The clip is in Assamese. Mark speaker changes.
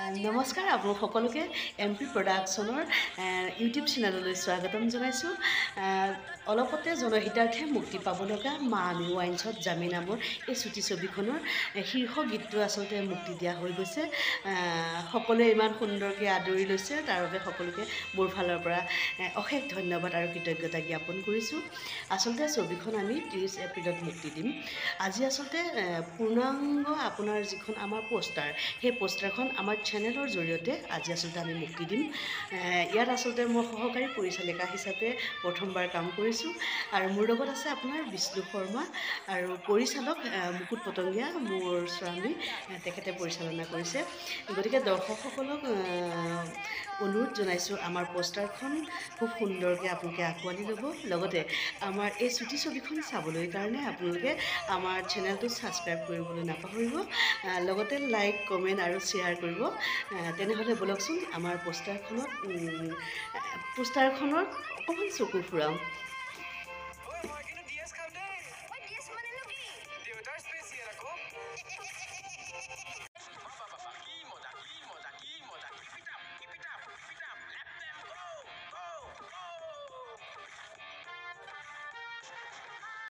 Speaker 1: নমস্কাৰ আপোনালোক সকলোকে MP প্ৰডাকশ্যনৰ ইউটিউব চেনেললৈ স্বাগতম জনাইছোঁ। অলপতে জনহিতাৰ্থে মুক্তি পাব লগা মা আমি ৱাইনছত জামি নামৰ এই চুটি ছবিখনৰ শীৰ্ষ গীতটো আচলতে মুক্তি দিয়া হৈ গৈছে। সকলোৱে ইমান সুন্দৰকৈ আদৰি লৈছে, তাৰ বাবে সকলোকে মোৰ ফালৰ পৰা অশেষ ধন্যবাদ আৰু কৃতজ্ঞতা জ্ঞাপন কৰিছোঁ। আচলতে ছবিখন আমি 30 এপ্ৰিলত মুক্তি দিম। আজি আচলতে পূৰ্ণাংগ আপোনাৰ যিখন আমাৰ পোষ্টাৰ, সেই পোষ্টাৰখন আমাৰ চেনেলৰ জৰিয়তে আজি আচলতে আমি মুক্তি দিম। ইয়াত আচলতে মই সহকাৰী পৰিচালিকা হিচাপে প্ৰথমবাৰ কাম কৰিছোঁ আৰু মোৰ লগত আছে আপোনাৰ বিষ্ণু শৰ্মা আৰু পৰিচালক মুকুট পটংগীয়া, মোৰ স্বামী, তেখেতে পৰিচালনা কৰিছে। গতিকে দৰ্শকসকলক অনুৰোধ জনাইছোঁ, আমাৰ পোষ্টাৰখন খুব সুন্দৰকৈ আপোনালোকে আঁকোৱালি ল'ব। লগতে আমাৰ এই চুটি ছবিখন চাবলৈ কাৰণে আপোনালোকে আমাৰ চেনেলটো ছাবস্ক্ৰাইব কৰিবলৈ নাপাহৰিব। লগতে লাইক, কমেণ্ট আৰু শ্বেয়াৰ কৰিব। তেনেহ'লে ব'লকচোন আমাৰ পোষ্টাৰখনত অকণমান চকু ফুৰাওঁ।